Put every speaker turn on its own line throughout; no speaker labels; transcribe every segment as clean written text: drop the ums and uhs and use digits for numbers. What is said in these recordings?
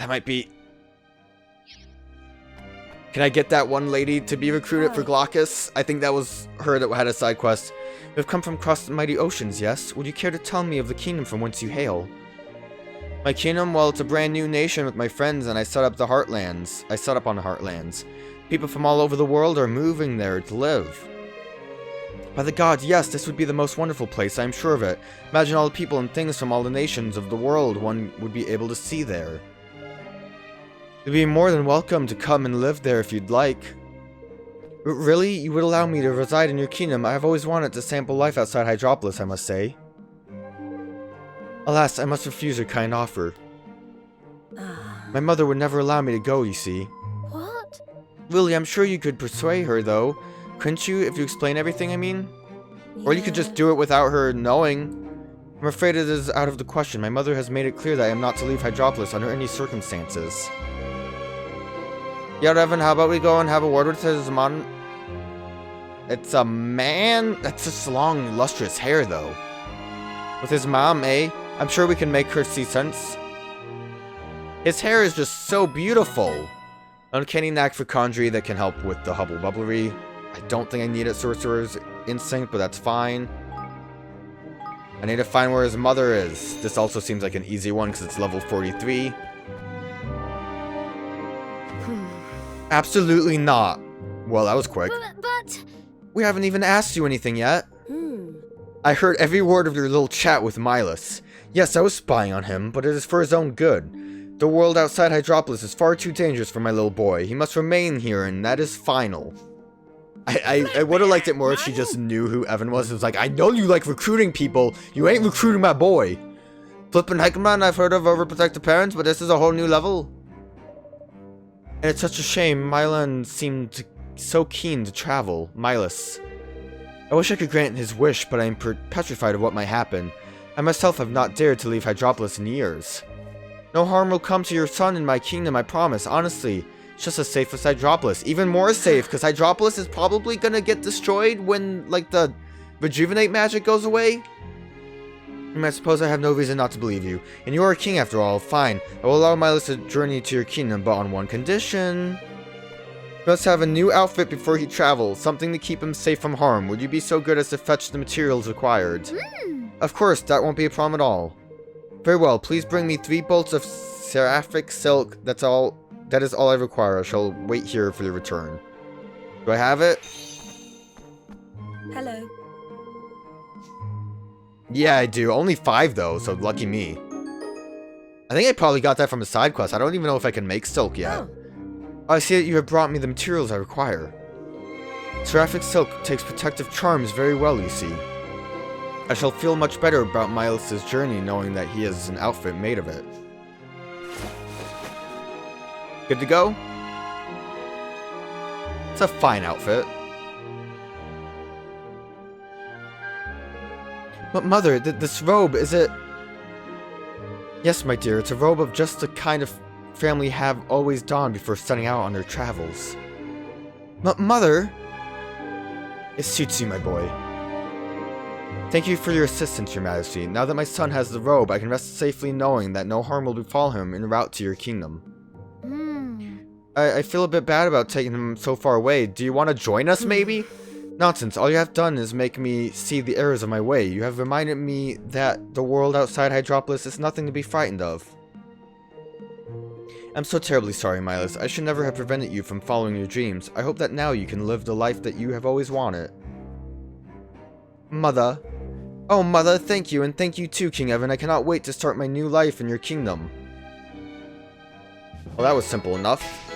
That might be... Can I get that one lady to be recruited for Glaucus? I think that was her that had a side quest. You have come from across the mighty oceans, yes? Would you care to tell me of the kingdom from whence you hail? My kingdom? Well, it's a brand new nation with my friends, and I set up on the Heartlands. People from all over the world are moving there to live. By the gods, yes, this would be the most wonderful place, I am sure of it. Imagine all the people and things from all the nations of the world one would be able to see there. You'd be more than welcome to come and live there if you'd like. Really? You would allow me to reside in your kingdom? I have always wanted to sample life outside Hydropolis, I must say. Alas, I must refuse your kind offer. My mother would never allow me to go, you see.
What?
Really, I'm sure you could persuade her, though. Couldn't you, if you explain everything, I mean? Yeah. Or you could just do it without her knowing. I'm afraid it is out of the question. My mother has made it clear that I am not to leave Hydropolis under any circumstances. Yeah, Evan, how about we go and have a word with his mom? It's a man? That's just long, lustrous hair, though. With his mom, eh? I'm sure we can make her see sense. His hair is just so beautiful. Uncanny knack for conjuring that can help with the hubble-bubblery. I don't think I need a sorcerer's instinct, but that's fine. I need to find where his mother is. This also seems like an easy one because it's level 43. Absolutely not. Well, that was quick.
But...
We haven't even asked you anything yet. I heard every word of your little chat with Milas. Yes, I was spying on him, but it is for his own good. The world outside Hydropolis is far too dangerous for my little boy. He must remain here, and that is final. I would have liked it more if she just knew who Evan was. It was like, I know you like recruiting people. You ain't recruiting my boy. Flippin' Heckman, I've heard of overprotective parents, but this is a whole new level. And it's such a shame. Milan seemed so keen to travel. Milas. I wish I could grant his wish, but I am petrified of what might happen. I myself have not dared to leave Hydropolis in years. No harm will come to your son in my kingdom, I promise. Honestly, it's just as safe as Hydropolis. Even more safe, because Hydropolis is probably gonna get destroyed when, like, the rejuvenate magic goes away. I suppose I have no reason not to believe you. And you are a king after all. Fine. I will allow Milas to journey to your kingdom, but on one condition. He must have a new outfit before he travels. Something to keep him safe from harm. Would you be so good as to fetch the materials required? Of course, that won't be a problem at all. Very well. Please bring me 3 bolts of seraphic silk. That is all I require. I shall wait here for your return. Do I have it?
Hello.
Yeah, I do. Only 5 though, so lucky me. I think I probably got that from a side quest. I don't even know if I can make silk yet. Oh, I see that you have brought me the materials I require. Seraphic silk takes protective charms very well, you see. I shall feel much better about Milas' journey knowing that he has an outfit made of it. Good to go? It's a fine outfit. But mother, this robe, is it... Yes, my dear, it's a robe of just the kind of family have always donned before setting out on their travels. Mother? It suits you, my boy. Thank you for your assistance, your majesty. Now that my son has the robe, I can rest safely knowing that no harm will befall him en route to your kingdom. I feel a bit bad about taking him so far away. Do you want to join us, maybe? Nonsense. All you have done is make me see the errors of my way. You have reminded me that the world outside Hydropolis is nothing to be frightened of. I'm so terribly sorry, Milas. I should never have prevented you from following your dreams. I hope that now you can live the life that you have always wanted. Mother. Oh, Mother, thank you, and thank you too, King Evan. I cannot wait to start my new life in your kingdom. Well, that was simple enough.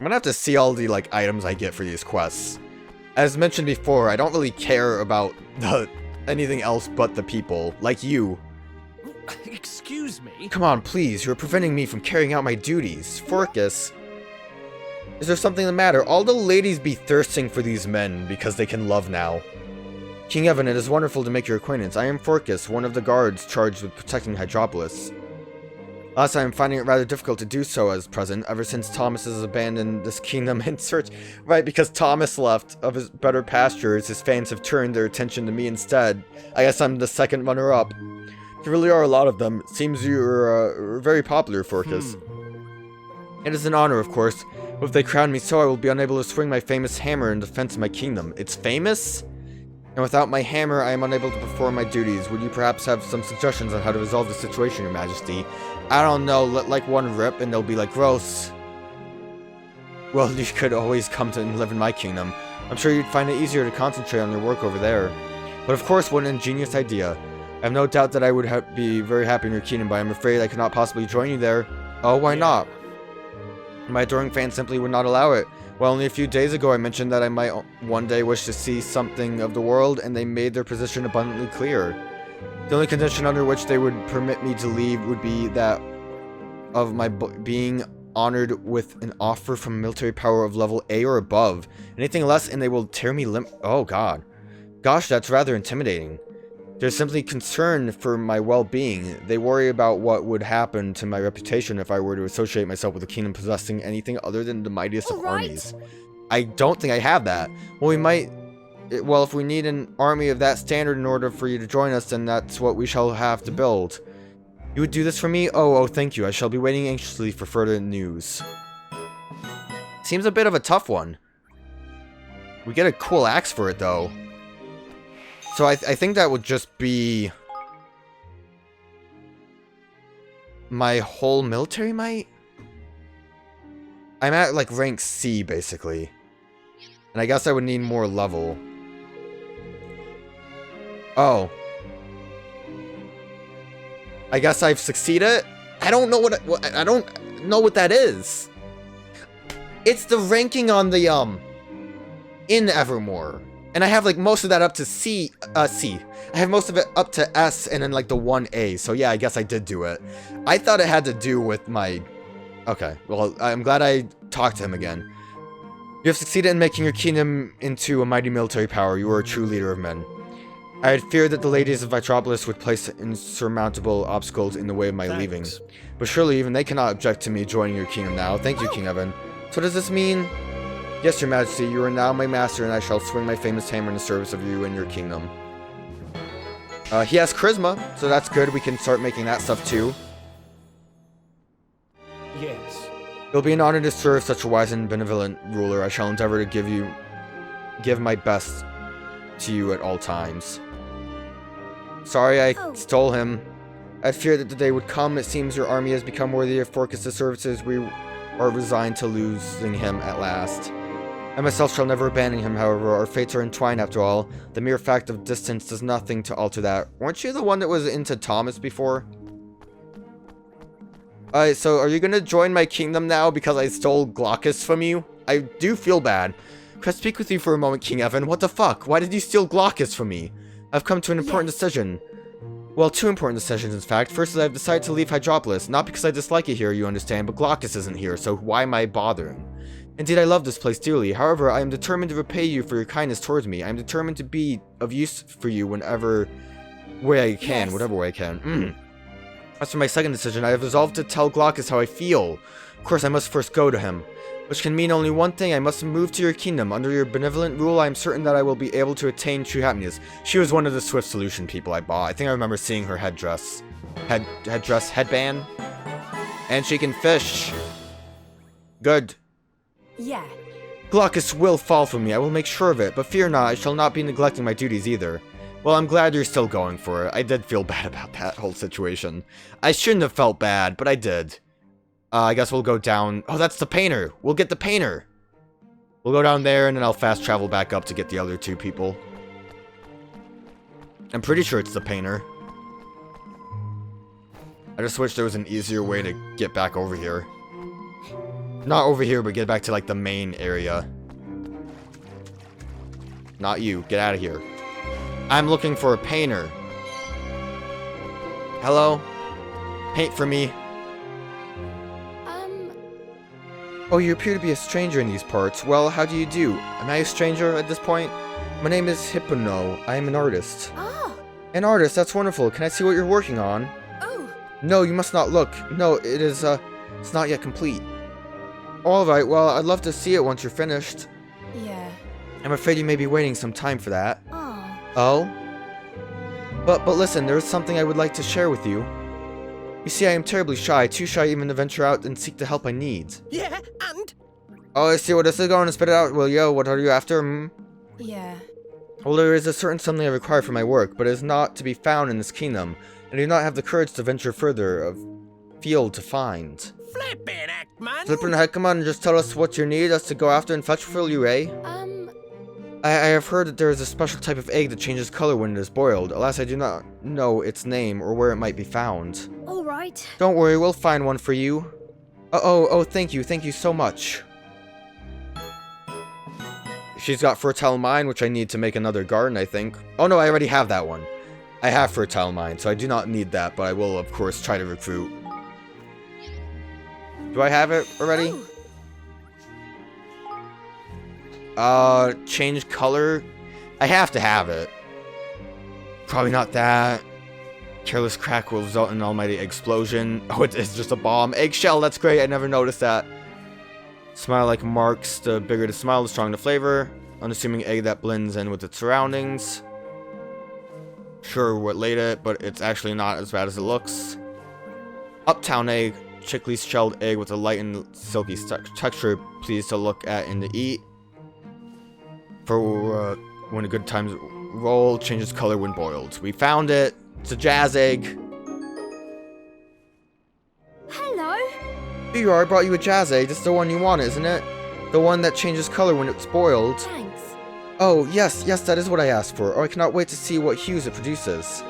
I'm gonna have to see all the, like, items I get for these quests. As mentioned before, I don't really care about anything else but the people, like you.
Excuse me?
Come on, please, you're preventing me from carrying out my duties. Forcus. Is there something the matter? All the ladies be thirsting for these men because they can love now. King Evan, it is wonderful to make your acquaintance. I am Forcus, one of the guards charged with protecting Hydropolis. Alas, I am finding it rather difficult to do so as present, ever since Thomas has abandoned this kingdom in search... Right, because Thomas left of his better pastures, his fans have turned their attention to me instead. I guess I'm the second runner-up. There really are a lot of them. It seems you're very popular, Forcus. It is an honor, of course, but if they crown me so, I will be unable to swing my famous hammer in defense of my kingdom. It's famous? And without my hammer, I am unable to perform my duties. Would you perhaps have some suggestions on how to resolve the situation, Your Majesty? I don't know, let like one rip and they'll be like, gross. Well, you could always come to and live in my kingdom. I'm sure you'd find it easier to concentrate on your work over there. But of course, what an ingenious idea. I have no doubt that I would be very happy in your kingdom, but I'm afraid I could not possibly join you there. Oh, why not? My adoring fans simply would not allow it. Well, only a few days ago I mentioned that I might one day wish to see something of the world, and they made their position abundantly clear. The only condition under which they would permit me to leave would be that of my being honored with an offer from military power of level A or above. Anything less and they will tear me limb— Oh god. Gosh, that's rather intimidating. They're simply concerned for my well-being. They worry about what would happen to my reputation if I were to associate myself with a kingdom possessing anything other than the mightiest of armies. I don't think I have that. Well, we might— Well, if we need an army of that standard in order for you to join us, then that's what we shall have to build. You would do this for me? Oh, thank you. I shall be waiting anxiously for further news. Seems a bit of a tough one. We get a cool axe for it, though. So I think that would just be my whole military might? I'm at like rank C basically. And I guess I would need more level. Oh. I guess I've succeeded? I don't know I don't know what that is. It's the ranking on the in Evermore. And I have like most of that up to C. I have most of it up to S and then like the 1A. So yeah, I guess I did do it. I thought it had to do with my... Okay, well, I'm glad I talked to him again. You have succeeded in making your kingdom into a mighty military power. You are a true leader of men. I had feared that the ladies of Vitropolis would place insurmountable obstacles in the way of my leaving. But surely even they cannot object to me joining your kingdom now. Thank you, King Evan. So does this mean... Yes, Your Majesty, you are now my master, and I shall swing my famous hammer in the service of you and your kingdom. He has charisma, so that's good. We can start making that stuff too.
Yes.
It'll be an honor to serve such a wise and benevolent ruler. I shall endeavor to give my best to you at all times. Sorry I stole him. I feared that the day would come. It seems your army has become worthy of Forcus' services. We are resigned to losing him at last. I myself shall never abandon him, however. Our fates are entwined after all. The mere fact of distance does nothing to alter that. Weren't you the one that was into Thomas before? Alright, so are you gonna join my kingdom now because I stole Glaucus from you? I do feel bad. Could I speak with you for a moment, King Evan? What the fuck? Why did you steal Glaucus from me? I've come to an important decision. Well, two important decisions, in fact. First is I've decided to leave Hydropolis. Not because I dislike it here, you understand, but Glaucus isn't here, so why am I bothering? Indeed, I love this place dearly. However, I am determined to repay you for your kindness towards me. I am determined to be of use for you whatever way I can. As for my second decision, I have resolved to tell Glaucus how I feel. Of course, I must first go to him. Which can mean only one thing. I must move to your kingdom. Under your benevolent rule, I am certain that I will be able to attain true happiness. She was one of the Swift Solution people I bought. I think I remember seeing her headband. And she can fish. Good.
Yeah.
Glaucus will fall for me. I will make sure of it. But fear not, I shall not be neglecting my duties either. Well, I'm glad you're still going for it. I did feel bad about that whole situation. I shouldn't have felt bad, but I did. I guess we'll go down... Oh, that's the painter! We'll get the painter! We'll go down there, and then I'll fast travel back up to get the other two people. I'm pretty sure it's the painter. I just wish there was an easier way to get back over here. Not over here, but get back to, like, the main area. Not you. Get out of here. I'm looking for a painter. Hello? Paint for me. Oh, you appear to be a stranger in these parts. Well, how do you do? Am I a stranger at this point? My name is Hippono. I am an artist.
Oh.
An artist? That's wonderful. Can I see what you're working on?
Oh.
No, you must not look. No, it's not yet complete. Alright, well, I'd love to see it once you're finished.
Yeah.
I'm afraid you may be waiting some time for that.
Oh.
Oh? But listen, there is something I would like to share with you. You see, I am terribly shy, too shy even to venture out and seek the help I need.
Yeah, and?
Oh, I see where this is going. Spit it out, will you? What are you after,
Yeah.
Well, there is a certain something I require for my work, but it is not to be found in this kingdom, and I do not have the courage to venture further afield to find.
Flippin' heck, man!
Flippin' heck, come on, just tell us what you need us to go after and fetch for you, eh? I have heard that there is a special type of egg that changes color when it is boiled. Alas, I do not know its name or where it might be found.
Alright.
Don't worry, we'll find one for you. Oh, thank you so much. She's got fertile mind, which I need to make another garden, I think. Oh no, I already have that one. I have fertile mind, so I do not need that, but I will, of course, try to recruit. Do I have it already? Change color? I have to have it. Probably not that. Careless crack will result in an almighty explosion. Oh, it's just a bomb. Eggshell, that's great, I never noticed that. Smile like marks. The bigger the smile, the stronger the flavor. Unassuming egg that blends in with its surroundings. Sure what laid it, but it's actually not as bad as it looks. Uptown egg. Chickly shelled egg with a light and silky texture. Pleased to look at and to eat. For when a good times roll, changes color when boiled. We found it. It's a jazz egg.
Hello.
Here you are, I brought you a jazz egg. This is the one you want, isn't it? The one that changes color when it's boiled.
Thanks.
Oh, yes, that is what I asked for. Oh, I cannot wait to see what hues it produces.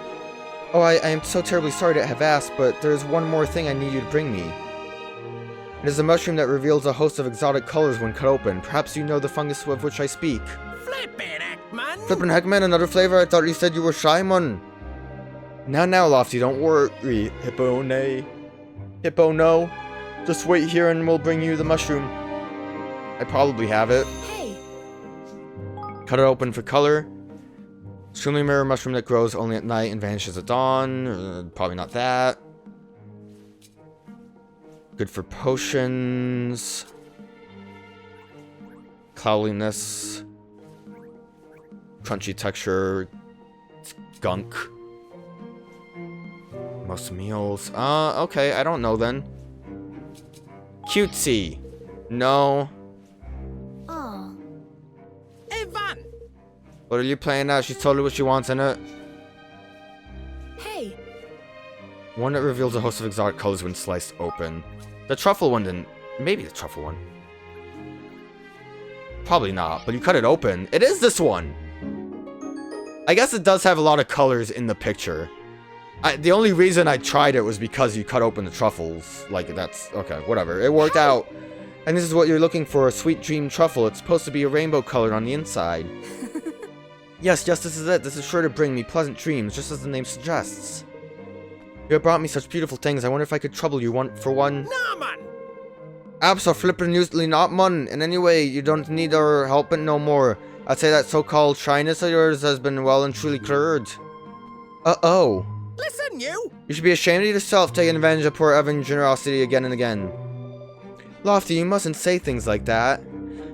Oh, I am so terribly sorry to have asked, but there is one more thing I need you to bring me. It is a mushroom that reveals a host of exotic colors when cut open. Perhaps you know the fungus of which I speak.
Flippin' heck, man!
Flippin' heck, man, another flavor? I thought you said you were shy, man. Now, Lofty, don't worry. Hippo, nay. Hippo, no. Just wait here and we'll bring you the mushroom. I probably have it.
Hey.
Cut it open for color. Extremely rare mushroom that grows only at night and vanishes at dawn. Probably not that. Good for potions. Cloudiness. Crunchy texture. Gunk. Most meals. Okay, I don't know then. Cutesy. No.
Oh.
Evan!
What are you playing at? She's told you what she wants in it.
Hey.
One that reveals a host of exotic colors when sliced open. The truffle one didn't. Maybe the truffle one. Probably not, but you cut it open. It is this one! I guess it does have a lot of colors in the picture. The only reason I tried it was because you cut open the truffles. Like, that's... Okay, whatever. It worked out. And this is what you're looking for, a sweet dream truffle. It's supposed to be a rainbow colored on the inside. Yes, this is it. This is sure to bring me pleasant dreams, just as the name suggests. You have brought me such beautiful things. I wonder if I could trouble you one for one.
Nah, man!
Abso-flippin' not, man. In any way, you don't need our helping no more. I'd say that so-called shyness of yours has been well and truly cleared. Uh-oh.
Listen, you!
You should be ashamed of yourself taking advantage of poor Evan's generosity again and again. Lofty, you mustn't say things like that.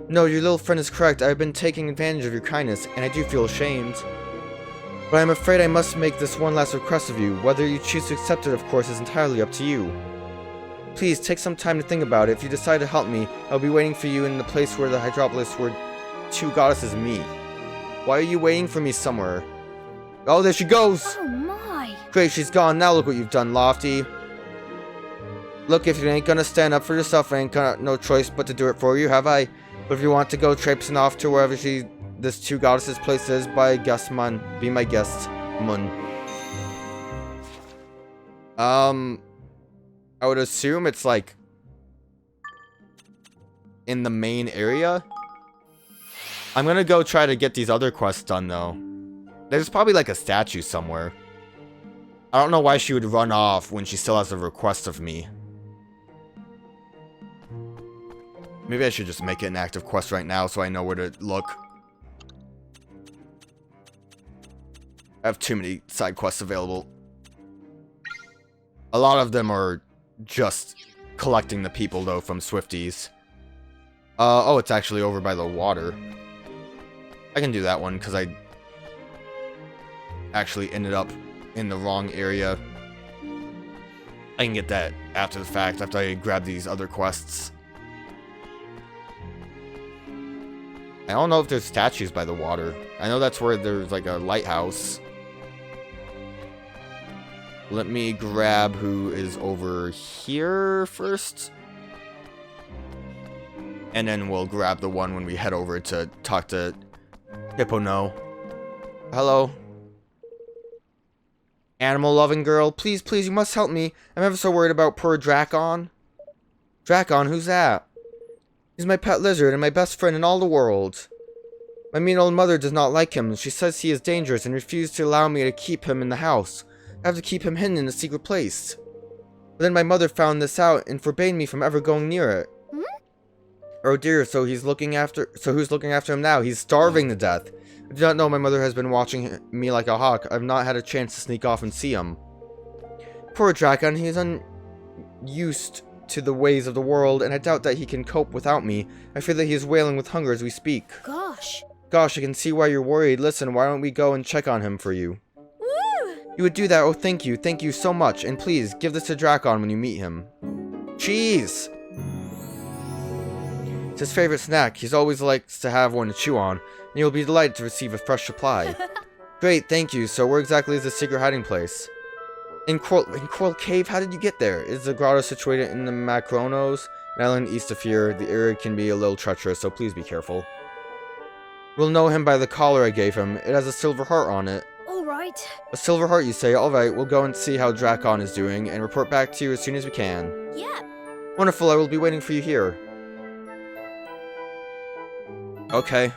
No, your little friend is correct. I've been taking advantage of your kindness, and I do feel ashamed. But I'm afraid I must make this one last request of you. Whether you choose to accept it, of course, is entirely up to you. Please, take some time to think about it. If you decide to help me, I'll be waiting for you in the place where the Hydropolis where two goddesses meet. Why are you waiting for me somewhere? Oh, there she goes!
Oh my.
Great, she's gone. Now look what you've done, Lofty. Look, if you ain't gonna stand up for yourself, I ain't got no choice but to do it for you, have I? But if you want to go traipsing off to wherever this two goddesses place is, by guest, man. Be my guest, man. I would assume it's like in the main area. I'm gonna go try to get these other quests done though. There's probably like a statue somewhere. I don't know why she would run off when she still has a request of me. Maybe I should just make it an active quest right now so I know where to look. I have too many side quests available. A lot of them are just collecting the people though from Swifties. Oh, it's actually over by the water. I can do that one because I actually ended up in the wrong area. I can get that after the fact, after I grab these other quests. I don't know if there's statues by the water. I know that's where there's like a lighthouse. Let me grab who is over here first. And then we'll grab the one when we head over to talk to Hippo No. Hello. Animal-loving girl, please, please, you must help me. I'm ever so worried about poor Drakon. Drakon, who's that? He's my pet lizard and my best friend in all the world. My mean old mother does not like him. She says he is dangerous and refuses to allow me to keep him in the house. I have to keep him hidden in a secret place. But then my mother found this out and forbade me from ever going near it. Oh dear, so who's looking after him now? He's starving to death. I do not know, my mother has been watching me like a hawk. I've not had a chance to sneak off and see him. Poor Drakon, he is unused to the ways of the world, and I doubt that he can cope without me. I fear that he is wailing with hunger as we speak.
Gosh,
I can see why you're worried. Listen, why don't we go and check on him for you?
woo!
You would do that? Oh, thank you so much. And please, give this to Drakon when you meet him. Cheese! It's his favorite snack. He always likes to have one to chew on, and you'll be delighted to receive a fresh supply. Great, thank you. So where exactly is the secret hiding place? In Coral Cave? How did you get there? Is the grotto situated in the Macronos? An island east of here. The area can be a little treacherous, so please be careful. We'll know him by the collar I gave him. It has a silver heart on it.
Alright.
A silver heart, you say? Alright, we'll go and see how Drakon is doing, and report back to you as soon as we can.
Yeah.
Wonderful, I will be waiting for you here. Okay.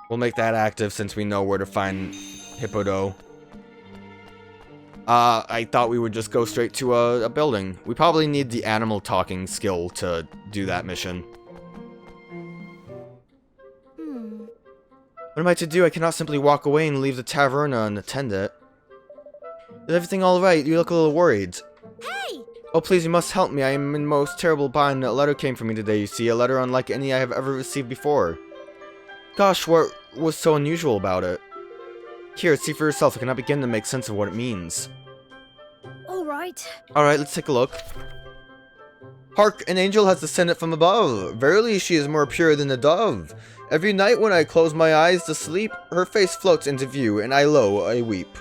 We'll make that active since we know where to find Hippodo. I thought we would just go straight to a building. We probably need the animal talking skill to do that mission. What am I to do? I cannot simply walk away and leave the taverna and attend it. Is everything alright? You look a little worried.
Hey!
Oh, please, you must help me. I am in most terrible bind. A letter came for me today, you see. A letter unlike any I have ever received before. Gosh, what was so unusual about it? Here, see for yourself. I cannot begin to make sense of what it means.
Alright.
Alright, let's take a look. Hark, an angel has descended from above. Verily, she is more pure than a dove. Every night when I close my eyes to sleep, her face floats into view, and I weep.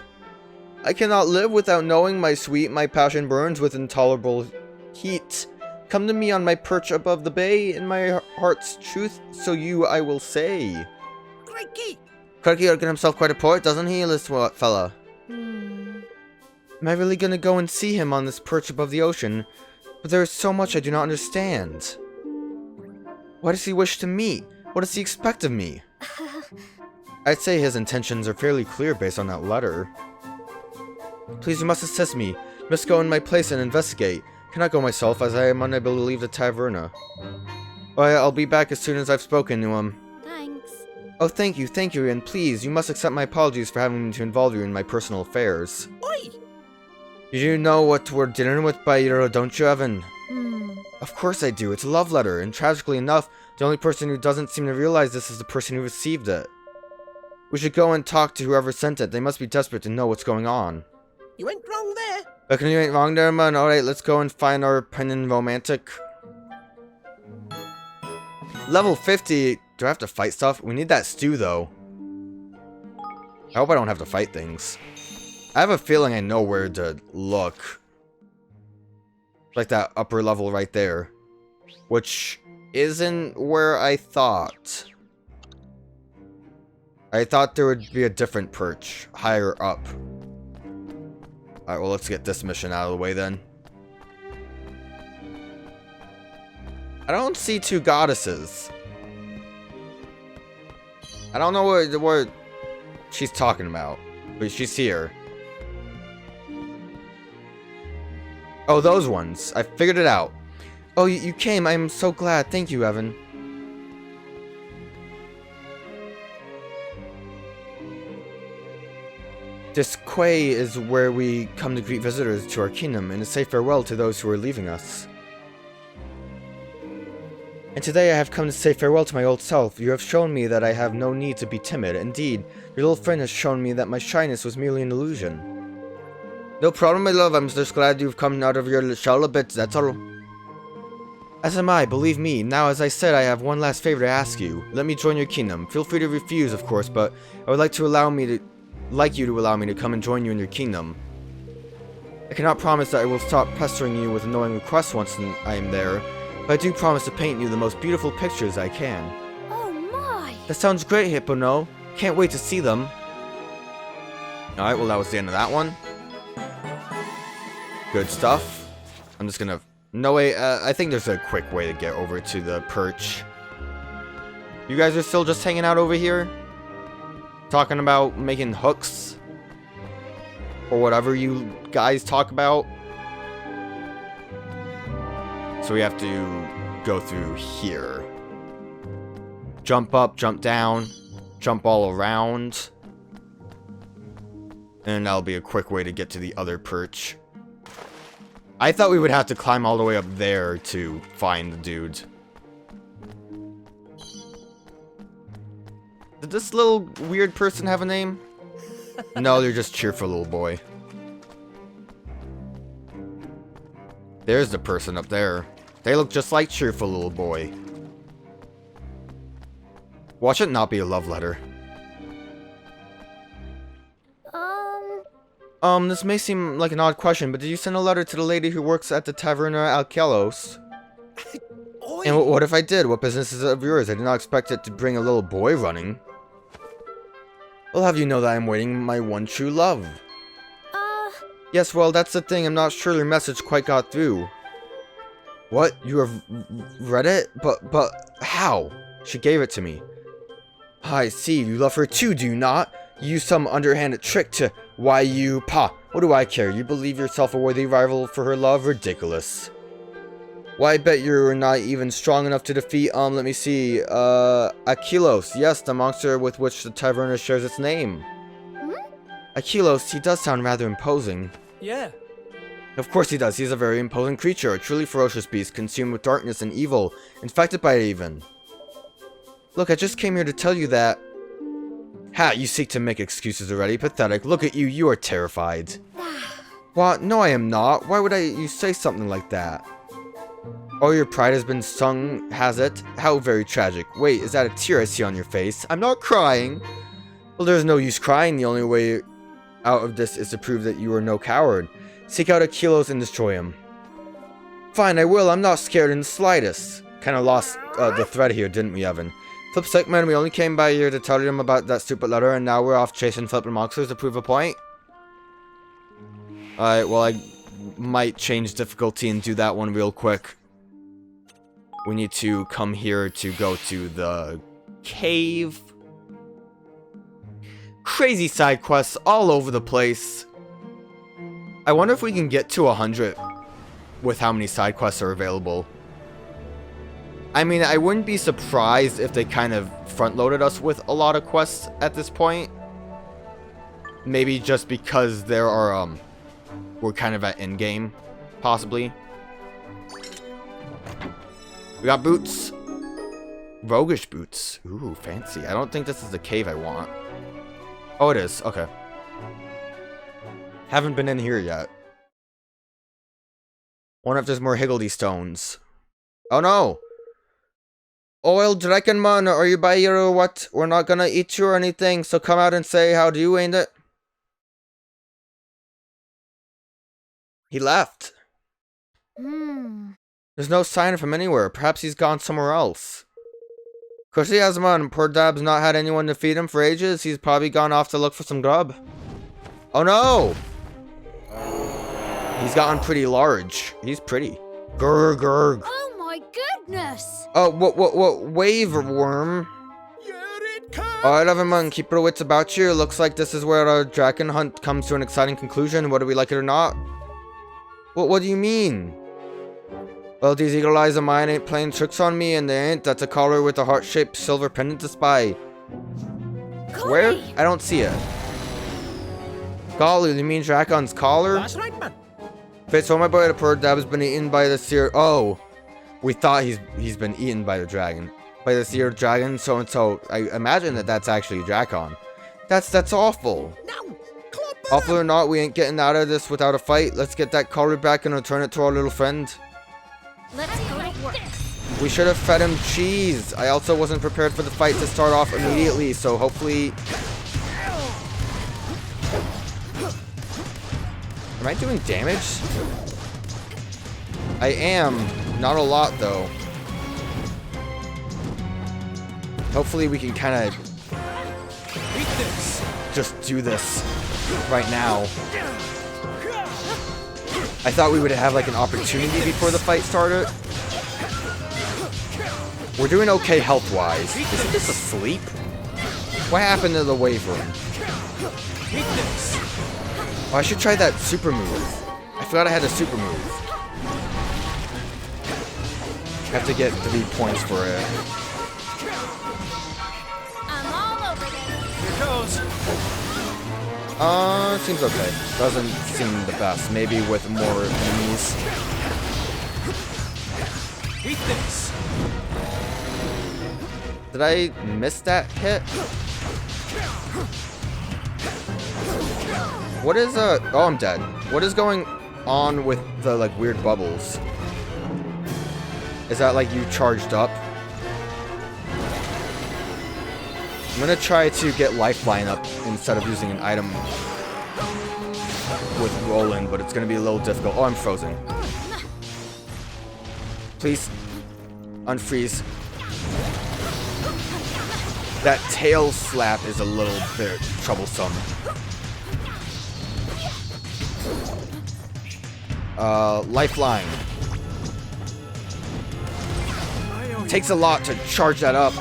I cannot live without knowing my sweet, my passion burns with intolerable heat. Come to me on my perch above the bay, in my heart's truth, so you I will say.
Crikey!
Crikey organ himself quite a poet, doesn't he, little fella? Am I really gonna go and see him on this perch above the ocean? But there is so much I do not understand. Why does he wish to meet? What does he expect of me? I'd say his intentions are fairly clear based on that letter. Please, you must assist me. You must go in my place and investigate. I cannot go myself, as I am unable to leave the taverna. I'll be back as soon as I've spoken to him.
Thanks.
Oh, thank you, and please, you must accept my apologies for having to involve you in my personal affairs.
Oi!
You know what we're dealing with by Euro, don't you, Evan? Of course I do. It's a love letter, and tragically enough, the only person who doesn't seem to realize this is the person who received it. We should go and talk to whoever sent it. They must be desperate to know what's going on.
You went wrong there.
Reckon you ain't wrong there, man. Alright, let's go and find our pennon romantic. Level 50. Do I have to fight stuff? We need that stew, though. I hope I don't have to fight things. I have a feeling I know where to look. Like that upper level right there. Which isn't where I thought. I thought there would be a different perch higher up. Alright, well, let's get this mission out of the way then. I don't see two goddesses. I don't know what she's talking about, but she's here. Oh, those ones. I figured it out. Oh, you came. I'm so glad. Thank you, Evan. This quay is where we come to greet visitors to our kingdom and to say farewell to those who are leaving us. And today I have come to say farewell to my old self. You have shown me that I have no need to be timid. Indeed, your little friend has shown me that my shyness was merely an illusion. No problem, my love. I'm just glad you've come out of your shell a bit, that's all. As am I, believe me. Now, as I said, I have one last favor to ask you. Let me join your kingdom. Feel free to refuse, of course, but I would like you to allow me to come and join you in your kingdom. I cannot promise that I will stop pestering you with annoying requests once I am there, but I do promise to paint you the most beautiful pictures I can.
Oh my!
That sounds great, Hippono. Can't wait to see them. Alright, well that was the end of that one. Good stuff. I'm just gonna... No way, I think there's a quick way to get over to the perch. You guys are still just hanging out over here? Talking about making hooks? Or whatever you guys talk about? So we have to go through here. Jump up, jump down, jump all around. And that'll be a quick way to get to the other perch. I thought we would have to climb all the way up there to find the dude. Did this little weird person have a name? No, they're just cheerful little boy. There's the person up there. They look just like cheerful little boy. Watch it not be a love letter. This may seem like an odd question, but did you send a letter to the lady who works at the Taverna Alkelos? And what if I did? What business is it of yours? I did not expect it to bring a little boy running. I'll have you know that I'm waiting my one true love. Yes, well, that's the thing. I'm not sure your message quite got through. What? You have read it? But how? She gave it to me. I see. You love her too, do you not? You use some underhanded trick to... Why you... Pa, what do I care? You believe yourself a worthy rival for her love? Ridiculous. Why, I bet you're not even strong enough to defeat, let me see, Aquilos. Yes, the monster with which the Taverna shares its name. Aquilos, he does sound rather imposing.
Yeah.
Of course he does. He's a very imposing creature, a truly ferocious beast, consumed with darkness and evil, infected by it even. Look, I just came here to tell you that... Ha, you seek to make excuses already. Pathetic. Look at you, you are terrified. What? No, I am not. Why would you say something like that? Oh, your pride has been stung, has it? How very tragic. Wait, is that a tear I see on your face? I'm not crying. Well, there's no use crying. The only way out of this is to prove that you are no coward. Seek out Aquilos and destroy him. Fine, I will. I'm not scared in the slightest. Kind of lost the thread here, didn't we, Evan? Flip sick, man. We only came by here to tell them about that stupid letter, and now we're off chasing flipping monsters to prove a point. Alright, well, I might change difficulty and do that one real quick. We need to come here to go to the cave. Crazy side quests all over the place. I wonder if we can get to 100 with how many side quests are available. I mean, I wouldn't be surprised if they kind of front-loaded us with a lot of quests at this point. Maybe just because there are, we're kind of at endgame, possibly. We got boots. Roguish boots. Ooh, fancy. I don't think this is the cave I want. Oh, it is. Okay. Haven't been in here yet. Wonder if there's more Higgledy stones. Oh, no. Oil Dreckenman, are you by here or what? We're not gonna eat you or anything, so come out and say how do you, ain't it? He left. There's no sign of him anywhere. Perhaps he's gone somewhere else. Course he has, man. Poor Dab's not had anyone to feed him for ages. He's probably gone off to look for some grub. Oh no! He's gotten pretty large. He's pretty. Gurg, gurg.
Oh my goodness!
Oh, what, wave worm?
Here it comes!
Alright, everyone, keep your wits about you. Looks like this is where our dragon hunt comes to an exciting conclusion, whether we like it or not. What do you mean? Well, these eagle eyes of mine ain't playing tricks on me, and they ain't. That's a collar with a heart-shaped silver pendant to spy. Where? I don't see it. Golly, you mean Dracon's collar?
That's right, man.
Fate, so my boy, the poor dab has been eaten by the seer. Oh. We thought he's been eaten by the dragon. By the seared dragon, so I imagine that's actually Drakon. That's awful. Awful or not, we ain't getting out of this without a fight. Let's get that collar back and return it to our little friend.
Let's go to work.
We should have fed him cheese. I also wasn't prepared for the fight to start off immediately, so hopefully... Am I doing damage? I am. Not a lot, though. Hopefully we can kind of just do this right now. I thought we would have like an opportunity before the fight started. We're doing okay health-wise. Is he just asleep? What happened to the Wyvern? Oh, I should try that super move. I forgot I had a super move. I have to get 3 points for it.
I'm all over this.
Here goes.
Seems okay. Doesn't seem the best. Maybe with more enemies.
Eat this.
Did I miss that hit? What is oh, I'm dead. What is going on with the like weird bubbles? Is that like you charged up? I'm gonna try to get lifeline up instead of using an item with Roland, but it's gonna be a little difficult. Oh, I'm frozen. Please unfreeze. That tail slap is a little bit troublesome. Lifeline. Takes a lot to charge that up.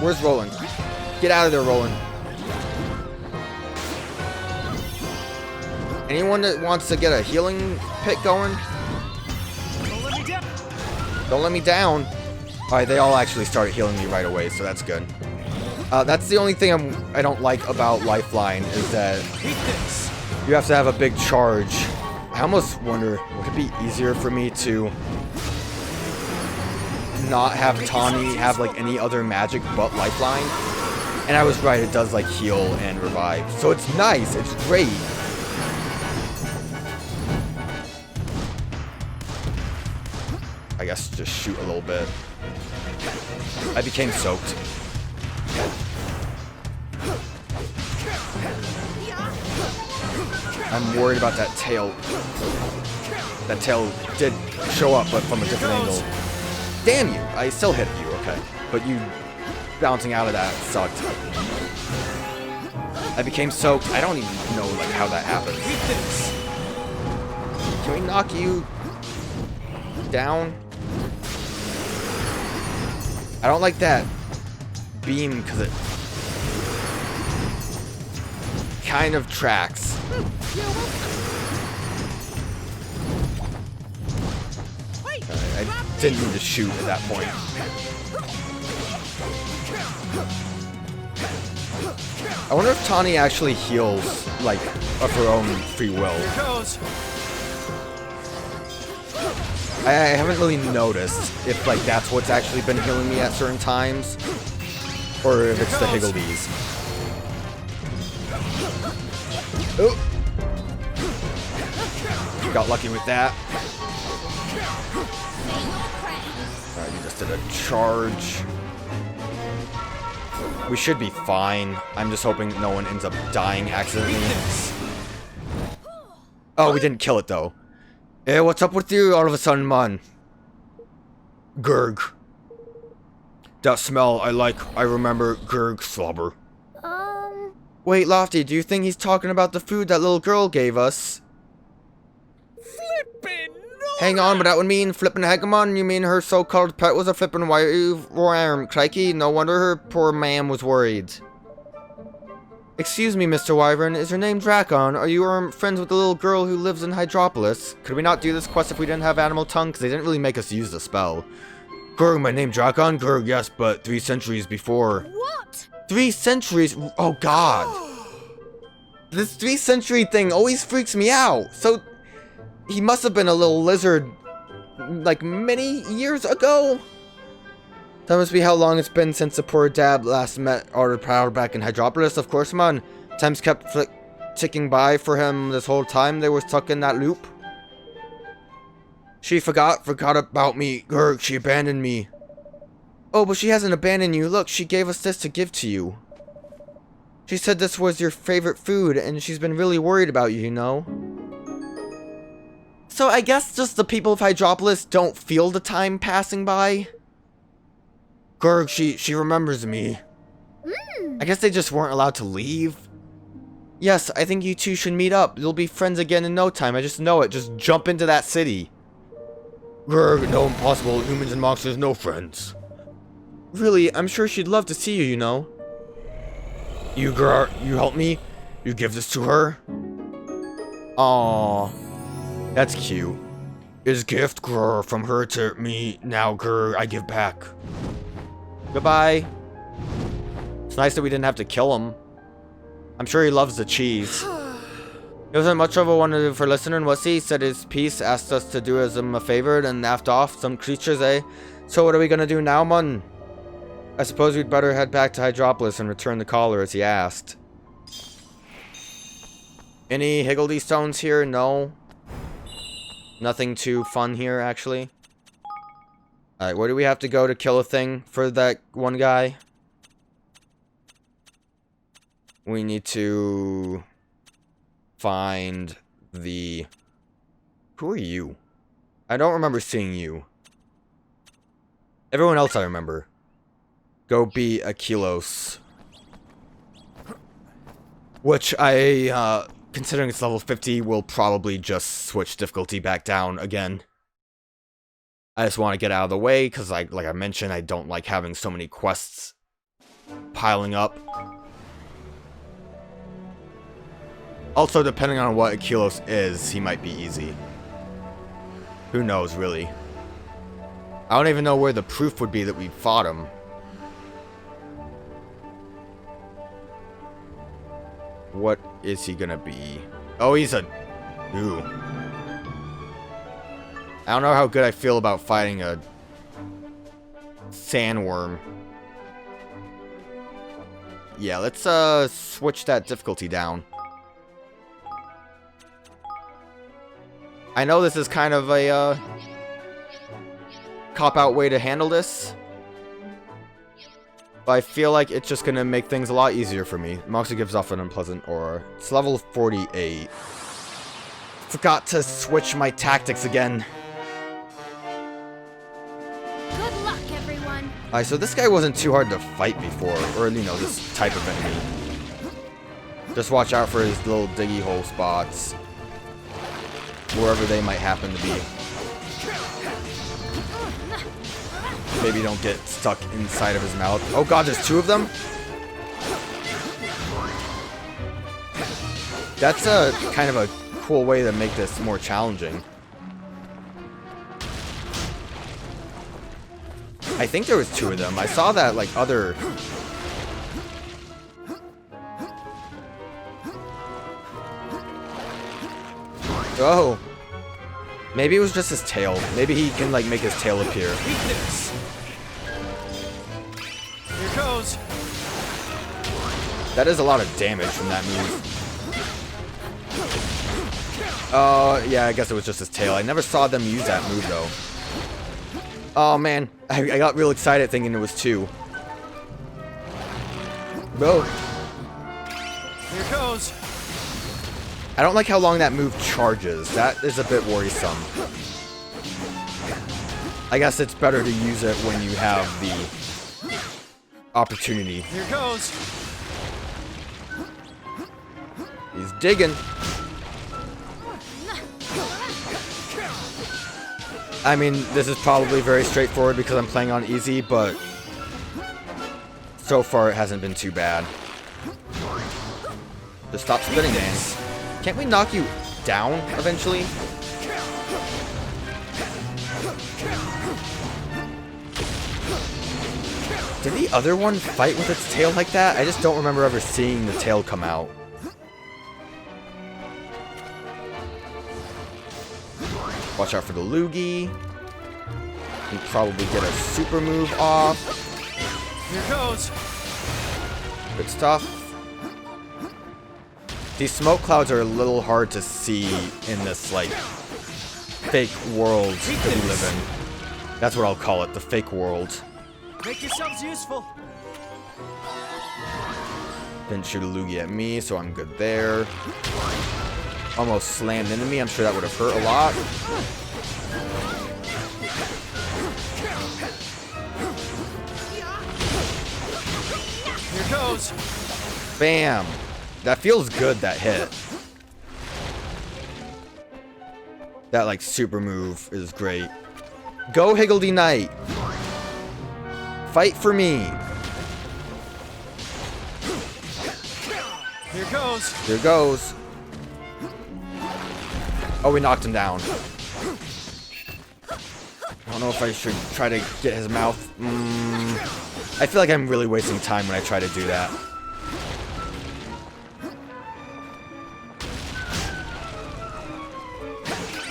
Where's Roland? Get out of there, Roland. Anyone that wants to get a healing pit going? Don't let me down. Alright, they all actually started healing me right away, so that's good. That's the only thing I don't like about Lifeline, is that you have to have a big charge. I almost wonder, would it be easier for me to not have Tawny have like any other magic but Lifeline? And I was right, it does like heal and revive. So it's nice, it's great. I guess just shoot a little bit. I became soaked. I'm worried about that tail. That tail did show up, but from a different angle. Damn you! I still hit you, okay. But you bouncing out of that sucked. I became soaked. I don't even know like how that happens. Can we knock you down? I don't like that beam because it kind of tracks. I didn't need to shoot at that point. I wonder if Tawny actually heals, like, of her own free will. I haven't really noticed if, like, that's what's actually been healing me at certain times, or if it's the Higgledies. Oh! Got lucky with that. Alright, you just did a charge. We should be fine. I'm just hoping no one ends up dying accidentally. Oh, we didn't kill it, though. Hey, what's up with you all of a sudden, man? Gurg. That smell, I remember Gurg slobber. Wait, Lofty, do you think he's talking about the food that little girl gave us?
Flippin'
Hang on, but that would mean flippin' hegemon? You mean her so-called pet was a flippin' worm? Crikey, no wonder her poor ma'am was worried. Excuse me, Mr. Wyvern, is your name Drakon? Are you friends with the little girl who lives in Hydropolis? Could we not do this quest if we didn't have animal tongue? Because they didn't really make us use the spell. Grr, my name Drakon? Grr, yes, but 3 centuries before.
What?
3 centuries? Oh, God. This 3 century thing always freaks me out. So, He must have been a little lizard, like, many years ago? That must be how long it's been since the poor dad last met Arthur Proud back in Hydropolis. Of course, man. Time's kept ticking by for him this whole time they were stuck in that loop. She forgot about me. Grr, she abandoned me. Oh, but she hasn't abandoned you. Look, she gave us this to give to you. She said this was your favorite food, and she's been really worried about you, you know? So I guess just the people of Hydropolis don't feel the time passing by? Grr, she remembers me. I guess they just weren't allowed to leave. Yes, I think you two should meet up. You'll be friends again in no time. I just know it. Just jump into that city. Grr, no, impossible. Humans and monsters, no friends. Really, I'm sure she'd love to see you, you know. You, Grr, you help me? You give this to her? Aww. That's cute. Is gift, Grr, from her to me. Now, Grr, I give back. Goodbye. It's nice that we didn't have to kill him. I'm sure he loves the cheese. He wasn't much of a one for listening, was he? Said his piece, asked us to do him a favor, and laughed off. Some creatures, eh? So what are we gonna do now, mun? I suppose we'd better head back to Hydropolis and return the collar as he asked. Any Higgledy stones here? No. Nothing too fun here, actually. Alright, where do we have to go to kill a thing for that one guy? We need to find the... Who are you? I don't remember seeing you. Everyone else I remember. Go be Aquilos. Which I, considering it's level 50, will probably just switch difficulty back down again. I just want to get out of the way, because like I mentioned, I don't like having so many quests piling up. Also, depending on what Aquilos is, he might be easy. Who knows, really. I don't even know where the proof would be that we fought him. What is he gonna be? Oh, he's a... Ooh. I don't know how good I feel about fighting a... sandworm. Yeah, let's, switch that difficulty down. I know this is kind of a, cop-out way to handle this. But I feel like it's just gonna make things a lot easier for me. Moxie gives off an unpleasant aura. It's level 48. Forgot to switch my tactics again.
Good luck, everyone.
Alright, so this guy wasn't too hard to fight before. Or, you know, this type of enemy. Just watch out for his little diggy hole spots. Wherever they might happen to be. Maybe don't get stuck inside of his mouth. Oh god, there's two of them? That's a kind of a cool way to make this more challenging. I think there was two of them. I saw that like other... Oh. Maybe it was just his tail. Maybe he can like make his tail appear.
Weakness. Here goes.
That is a lot of damage from that move. Yeah, I guess it was just his tail. I never saw them use that move though. Oh man, I got real excited thinking it was two. Bro.
Here goes.
I don't like how long that move charges. That is a bit worrisome. I guess it's better to use it when you have the opportunity.
Here goes.
He's digging. I mean, this is probably very straightforward because I'm playing on easy, but so far it hasn't been too bad. Just stop spinning, man. Can't we knock you down eventually? Did the other one fight with its tail like that? I just don't remember ever seeing the tail come out. Watch out for the Loogie. And probably get a super move off.
Here goes.
Good stuff. These smoke clouds are a little hard to see in this, like, fake world that we live in. That's what I'll call it, the fake world.
Make yourselves useful.
Didn't shoot a Loogie at me, so I'm good there. Almost slammed into me. I'm sure that would have hurt a lot.
Here goes.
Bam! That feels good, that hit. That, like, super move is great. Go, Higgledy Knight! Fight for me!
Here goes.
Here goes. Oh, we knocked him down. I don't know if I should try to get his mouth. I feel like I'm really wasting time when I try to do that.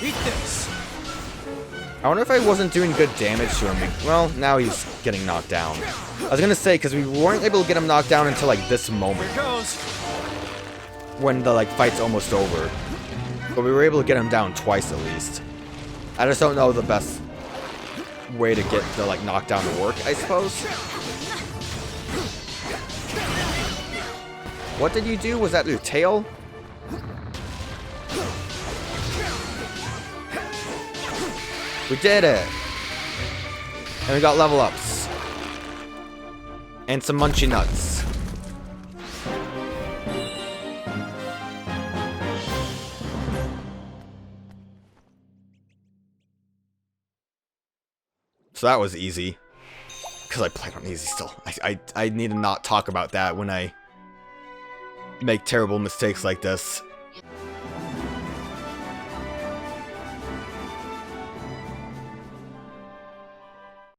Eat this.
I wonder if I wasn't doing good damage to him. Well, now he's getting knocked down. I was gonna say, because we weren't able to get him knocked down until, like, this moment.
Here goes.
When the, like, fight's almost over. But we were able to get him down twice at least. I just don't know the best way to get the, like, knockdown to work, I suppose. What did you do? Was that your tail? We did it! And we got level ups. And some munchy nuts. So that was easy. Because I played on easy still. I need to not talk about that when I make terrible mistakes like this.